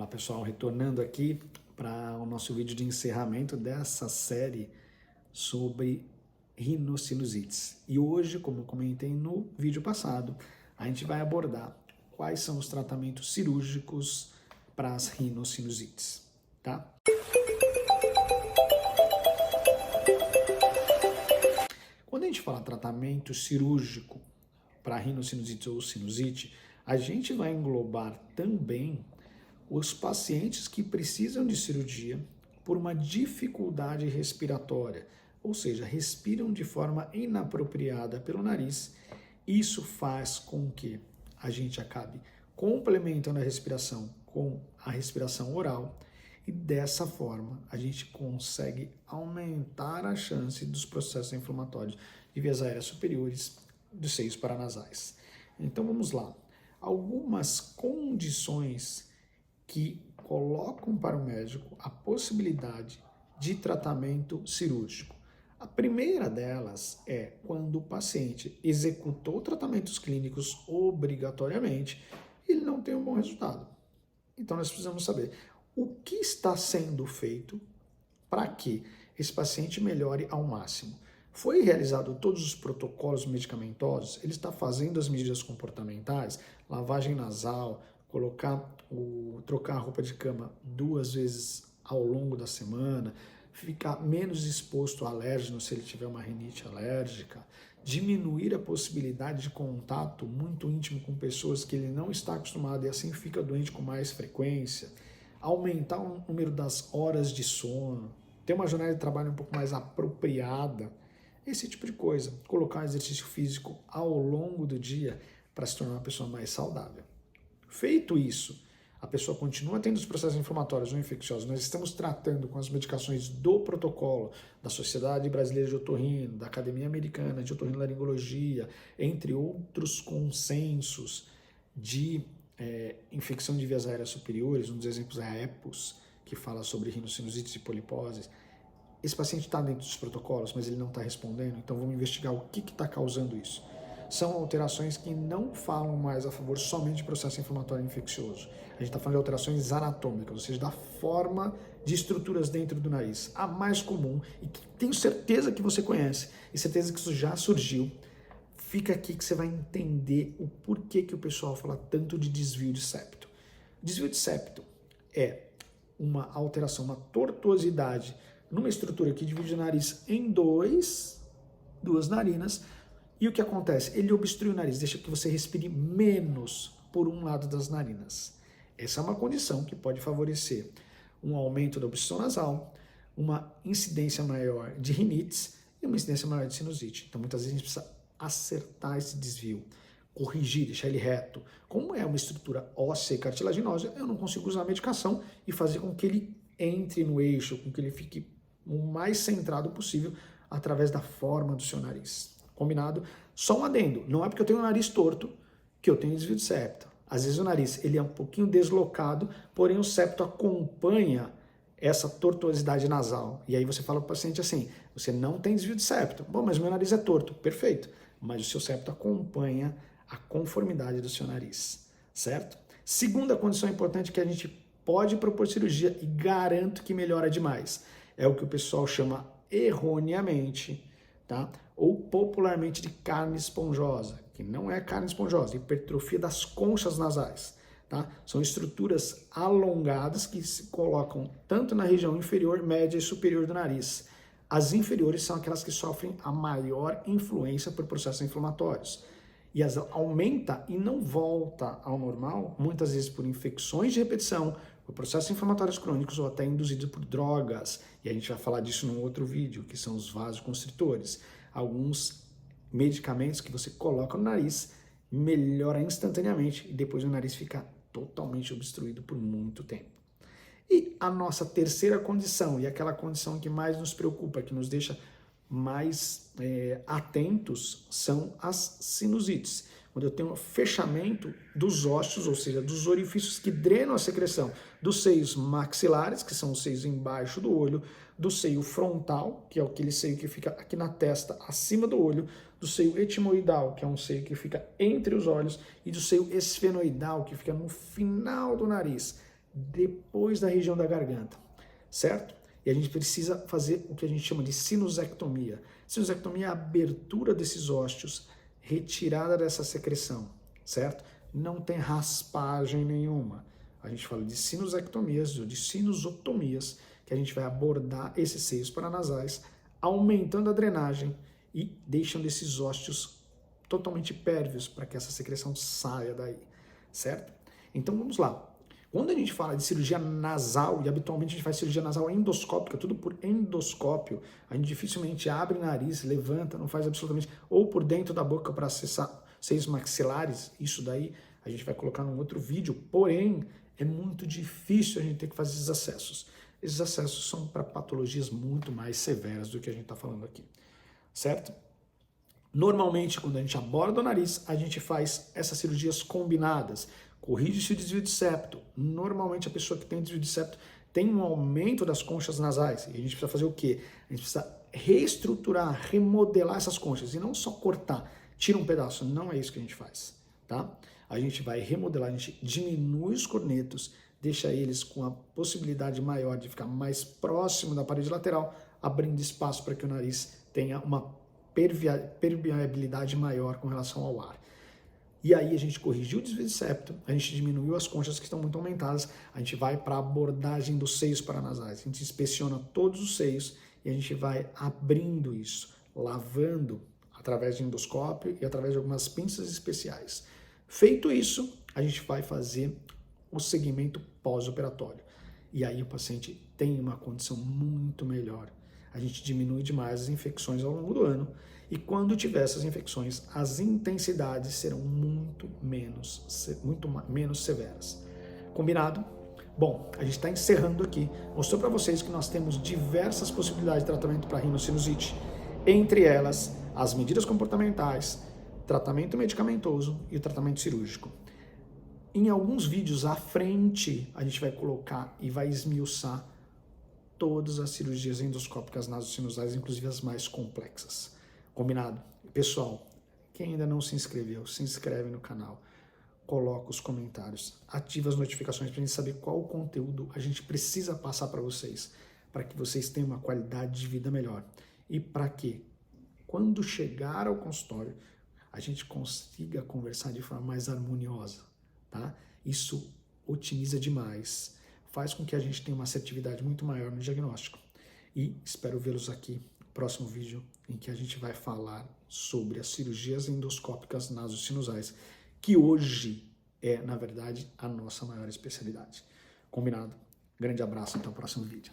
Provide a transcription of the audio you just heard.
Olá pessoal, retornando aqui para o nosso vídeo de encerramento dessa série sobre rinossinusites. E hoje, como eu comentei no vídeo passado, a gente vai abordar quais são os tratamentos cirúrgicos para as rinossinusites, tá? Quando a gente fala tratamento cirúrgico para rinossinusites ou sinusite, a gente vai englobar também os pacientes que precisam de cirurgia por uma dificuldade respiratória, ou seja, respiram de forma inapropriada pelo nariz. Isso faz com que a gente acabe complementando a respiração com a respiração oral e dessa forma a gente consegue aumentar a chance dos processos inflamatórios de vias aéreas superiores dos seios paranasais. Então vamos lá. Algumas condições que colocam para o médico a possibilidade de tratamento cirúrgico. A primeira delas é quando o paciente executou tratamentos clínicos obrigatoriamente e ele não tem um bom resultado. Então nós precisamos saber o que está sendo feito para que esse paciente melhore ao máximo. Foi realizado todos os protocolos medicamentosos, ele está fazendo as medidas comportamentais, lavagem nasal, trocar a roupa de cama 2 vezes ao longo da semana, ficar menos exposto a alérgenos se ele tiver uma rinite alérgica, diminuir a possibilidade de contato muito íntimo com pessoas que ele não está acostumado e assim fica doente com mais frequência, aumentar o número das horas de sono, ter uma jornada de trabalho um pouco mais apropriada, esse tipo de coisa. Colocar exercício físico ao longo do dia para se tornar uma pessoa mais saudável. Feito isso, a pessoa continua tendo os processos inflamatórios ou infecciosos. Nós estamos tratando com as medicações do protocolo da Sociedade Brasileira de Otorrino, da Academia Americana de Otorrinolaringologia, entre outros consensos de infecção de vias aéreas superiores. Um dos exemplos é a EPOS, que fala sobre rinossinusites e poliposes. Esse paciente está dentro dos protocolos, mas ele não está respondendo, então vamos investigar o que está causando isso. São alterações que não falam mais a favor somente de processo inflamatório infeccioso. A gente está falando de alterações anatômicas, ou seja, da forma de estruturas dentro do nariz. A mais comum, e que tenho certeza que você conhece, e certeza que isso já surgiu, fica aqui que você vai entender o porquê que o pessoal fala tanto de desvio de septo. Desvio de septo é uma alteração, uma tortuosidade numa estrutura que divide o nariz em duas narinas. E o que acontece? Ele obstrui o nariz, deixa que você respire menos por um lado das narinas. Essa é uma condição que pode favorecer um aumento da obstrução nasal, uma incidência maior de rinites e uma incidência maior de sinusite. Então, muitas vezes a gente precisa acertar esse desvio, corrigir, deixar ele reto. Como é uma estrutura óssea e cartilaginosa, eu não consigo usar a medicação e fazer com que ele entre no eixo, com que ele fique o mais centrado possível através da forma do seu nariz. Combinado? Só um adendo, não é porque eu tenho o nariz torto que eu tenho desvio de septo. Às vezes o nariz ele é um pouquinho deslocado, porém o septo acompanha essa tortuosidade nasal. E aí você fala para o paciente assim, você não tem desvio de septo. Bom, mas meu nariz é torto. Perfeito. Mas o seu septo acompanha a conformidade do seu nariz, certo? Segunda condição importante que a gente pode propor cirurgia e garanto que melhora demais. É o que o pessoal chama erroneamente, tá? Ou popularmente de carne esponjosa, que não é carne esponjosa, hipertrofia das conchas nasais, tá? São estruturas alongadas que se colocam tanto na região inferior, média e superior do nariz. As inferiores são aquelas que sofrem a maior influência por processos inflamatórios. E as aumenta e não volta ao normal, muitas vezes por infecções de repetição, por processos inflamatórios crônicos ou até induzidos por drogas. E a gente vai falar disso num outro vídeo, que são os vasoconstritores. Alguns medicamentos que você coloca no nariz melhora instantaneamente e depois o nariz fica totalmente obstruído por muito tempo. E a nossa terceira condição, e aquela condição que mais nos preocupa, que nos deixa mais atentos, são as sinusites. Quando eu tenho um fechamento dos ossos, ou seja, dos orifícios que drenam a secreção dos seios maxilares, que são os seios embaixo do olho, do seio frontal, que é aquele seio que fica aqui na testa, acima do olho, do seio etimoidal, que é um seio que fica entre os olhos, e do seio esfenoidal, que fica no final do nariz. depois da região da garganta, certo? E a gente precisa fazer o que a gente chama de sinusectomia. Sinusectomia é a abertura desses ósteos, retirada dessa secreção, certo? Não tem raspagem nenhuma. A gente fala de sinusectomias ou de sinusotomias, que a gente vai abordar esses seios paranasais, aumentando a drenagem e deixando esses ósteos totalmente pérvios para que essa secreção saia daí, certo? Então vamos lá. Quando a gente fala de cirurgia nasal, e habitualmente a gente faz cirurgia nasal endoscópica, tudo por endoscópio, a gente dificilmente abre o nariz, levanta, não faz absolutamente, ou por dentro da boca para acessar seios maxilares, isso daí a gente vai colocar num outro vídeo, porém é muito difícil a gente ter que fazer esses acessos. Esses acessos são para patologias muito mais severas do que a gente está falando aqui, certo? Normalmente, quando a gente aborda o nariz, a gente faz essas cirurgias combinadas. Corrige-se o desvio de septo. Normalmente, a pessoa que tem desvio de septo tem um aumento das conchas nasais. E a gente precisa fazer o quê? A gente precisa reestruturar, remodelar essas conchas. E não só cortar, tira um pedaço. Não é isso que a gente faz, tá? A gente vai remodelar, a gente diminui os cornetos, deixa eles com a possibilidade maior de ficar mais próximo da parede lateral, abrindo espaço para que o nariz tenha uma permeabilidade maior com relação ao ar. E aí a gente corrigiu o desvio de septo, a gente diminuiu as conchas que estão muito aumentadas, a gente vai para a abordagem dos seios paranasais, a gente inspeciona todos os seios e a gente vai abrindo isso, lavando através de endoscópio e através de algumas pinças especiais. Feito isso, a gente vai fazer o segmento pós-operatório. E aí o paciente tem uma condição muito melhor. A gente diminui demais as infecções ao longo do ano e quando tiver essas infecções, as intensidades serão muito menos severas. Combinado? Bom, a gente está encerrando aqui. Mostrou para vocês que nós temos diversas possibilidades de tratamento para rinocinusite, entre elas as medidas comportamentais, tratamento medicamentoso e o tratamento cirúrgico. Em alguns vídeos à frente, a gente vai colocar e vai esmiuçar todas as cirurgias endoscópicas nasosinusais, inclusive as mais complexas. Combinado? Pessoal, quem ainda não se inscreveu, se inscreve no canal, coloca os comentários, ativa as notificações para a gente saber qual conteúdo a gente precisa passar para vocês tenham uma qualidade de vida melhor. E para que, quando chegar ao consultório, a gente consiga conversar de forma mais harmoniosa, tá? Isso otimiza demais, faz com que a gente tenha uma assertividade muito maior no diagnóstico. E espero vê-los aqui no próximo vídeo, em que a gente vai falar sobre as cirurgias endoscópicas nasosinusais, que hoje é, na verdade, a nossa maior especialidade. Combinado? Grande abraço, até o próximo vídeo.